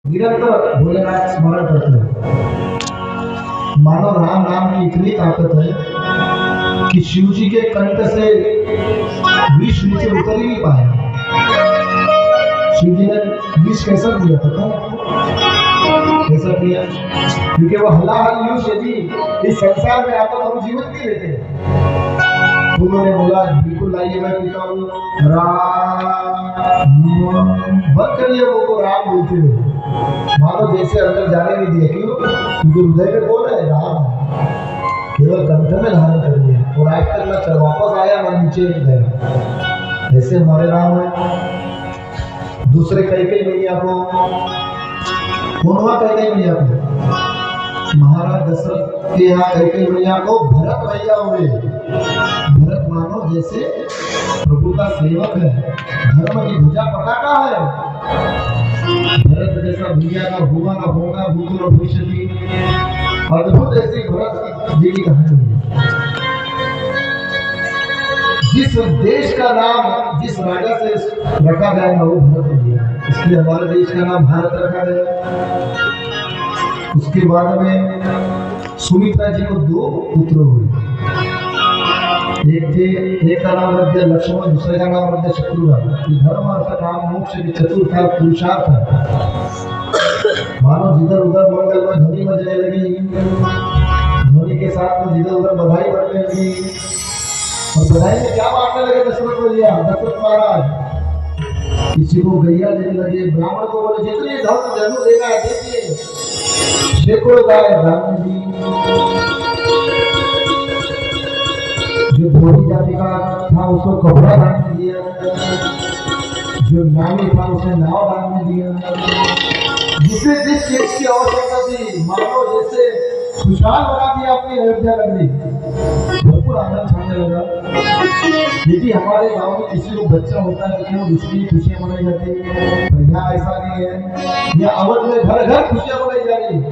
निरंतर भोलेनाथ स्मरण करते हैं। मानो राम नाम की इतनी ताकत है कि शिव जी के कंठ से विष नीचे उतर ही नहीं पाया। शिव जी ने विष कैसा दिया पता? कैसा दिया? क्योंकि वो हलाहल यूं यदि इस संसार में आता तो हम जीवन नहीं लेते। उन्होंने बोला बिल्कुल लाइए, मैं पीता हूँ। राम बंद करिए वो राम बोलते हुए, मानो जैसे अंदर जाने नहीं दिया। क्यों? क्योंकि हृदय में बोल रहे राम, केवल कंठ में धारण कर लिया और आज तक ना चल वापस आया ना नीचे गया। ऐसे हमारे राम है। दूसरे कई मैया को कई मैया को महाराज दशरथ के यहाँ कई मैया को भरत मैया हुए। भरत मानो जैसे प्रभु का सेवक है, धर्म की ध्वजा पताका है। भरत जैसा दुनिया का हुआ ना होगा, भूत और भविष्य की अद्भुत ऐसी भरत जी की कहानी है। जिस देश का नाम जिस राजा से रखा गया है वो भरत दिया है, इसलिए हमारे देश का नाम भारत रखा गया। उसके बाद में सुमित्रा जी को 2 पुत्र हुए। एक का नाम रख दिया लक्ष्मण, दूसरे का नाम रख दिया शत्रुघ्न। धर्म अर्थ काम मोक्ष की चतुर्थ पुरुषार्थ है। मानो जिधर उधर मंगल में ध्वनि बजने लगी, ध्वनि के साथ में जिधर उधर बधाई बढ़ने लगी। और बधाई में क्या बांटने लगे दशरथ भैया, दशरथ महाराज? किसी को गैया देने लगे, ब्राह्मण को बोले जितनी धन जन्म देगा देखिए, सैकड़ों गाय दान दी। जो भोली जाति का था उसको कपड़ा दान में दिया, जो नामी था उसे नाव दान में दिया। जिसे जिस चीज की आवश्यकता थी, मानो जैसे खुशहाल बना दिया अपनी अयोध्या नगरी, भरपूर आनंद छाने लगा। यदि हमारे गांव में किसी को बच्चा होता है तो उसकी खुशियां मनाई जाती है, पर यहाँ ऐसा नहीं है। यहाँ अवध में घर घर खुशियां मनाई जा रही है।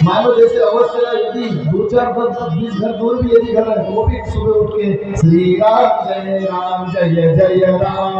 मानो जैसे अवध से यदि 2-4 20 घर दूर भी यदि घर है तो वो भी सुबह उठ के श्री राम जय राम जय जय राम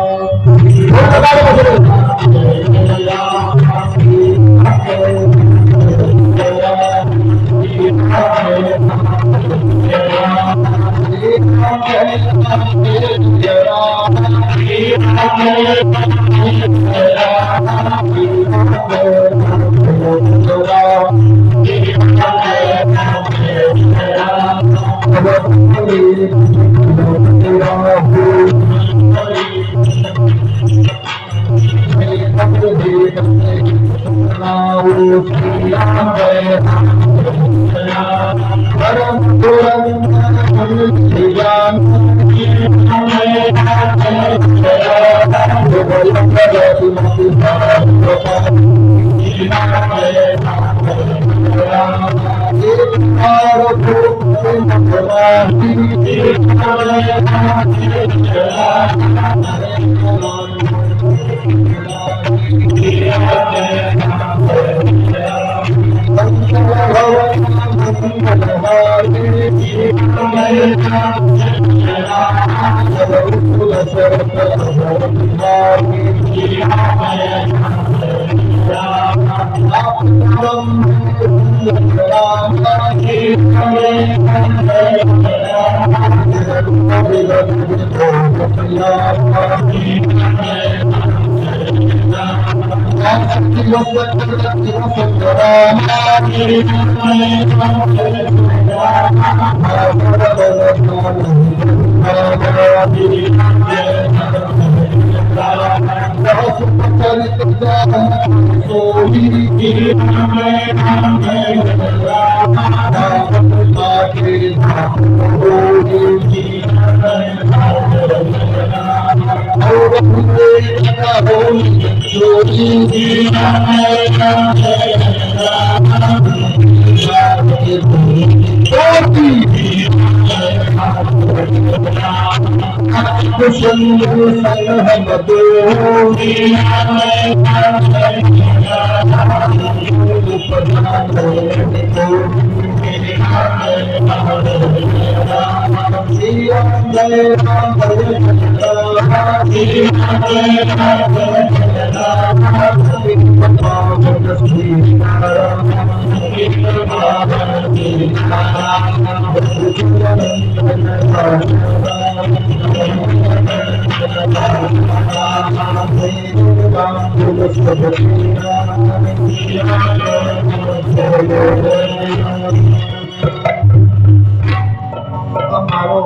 मारो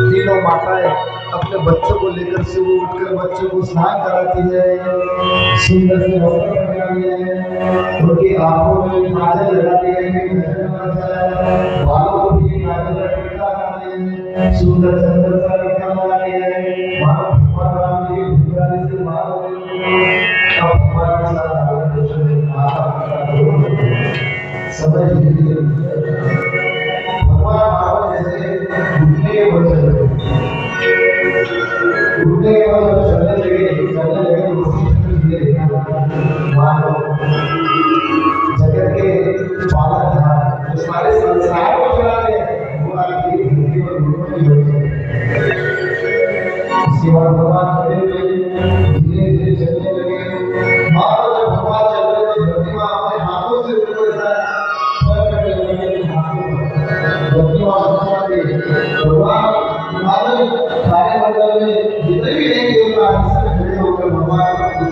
तीनों माताएं अपने बच्चों को लेकर से वो उठकर बच्चों को स्नान कराती है, सुंदर से वस्त्र पहनाती है, उनकी आंखों में काजल लगाती है, बालों को भी काजल का टीका लगाती है, सुंदर सुंदर सा टीका लगाती है, भगवान राम जी भुजाली से बालों में अब भगवान के साथ समझ लीजिए भगवान जैसे घुटने पर चलने लगे मानो जगत के पालक जो सारे संसार को चला रहे हैं वो आपकी धरती पर घुटने हो जाए। इसके बाद भगवान धीरे धीरे चलने लगे। मानो जब भगवान चल रहे थे धरती माँ अपने हाथों से ऊपर भगवान सारे मंडल में जितने भी नहीं देवता खड़े होकर भगवान करते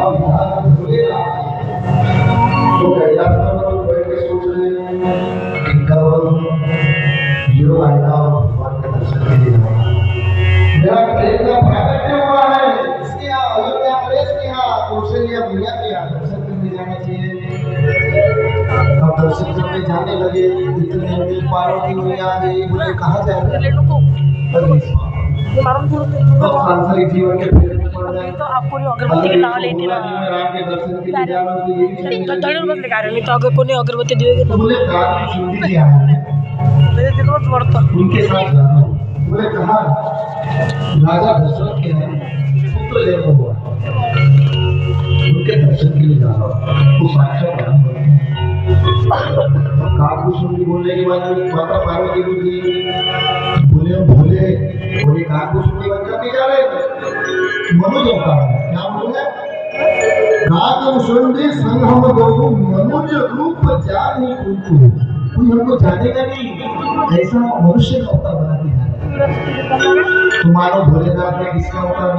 अब बोलेगा तो कैलाश में बैठ के सोच रहे भगवान का दर्शन के लिए मेरा प्रेम का प्रकट हुआ है इसके यहाँ अयोध्या नरेश के यहाँ कौशल्या भैया के यहाँ दर्शन करने जाना चाहिए। अब दर्शन करने जाने लगे इतने में पार्वती मैया आ गई, बोले कहाँ जा रहे सांसारिक जीवन के फेरे में पड़ गए। तो आपको नहीं अगरबत्ती की नाम लेती ना राम के दर्शन के लिए जाना तो ये भी तड़न बस लगा रहे नहीं तो अगर कोई अगरबत्ती देगे तो बोले प्रार्थना सुनती थी आए मेरे दिल में बढ़ता उनके साथ जाना। बोले कहाँ राजा दशरथ के पुत्र जन्म हुआ उनके दर्शन के लिए जाना वो साक्षात राम काकू सुन बोलने के बाद माता पार्वती बोली बोले भोले बोले काकू सुन के बाद क्या जा रहे मनुज अवतार क्या बोले काकू सुंदरी संगम गो मनुज रूप जान ही कुंकू कोई हमको जानेगा नहीं ऐसा मनुष्य का अवतार बना दिया। तुम्हारा भोलेनाथ ने किसका अवतार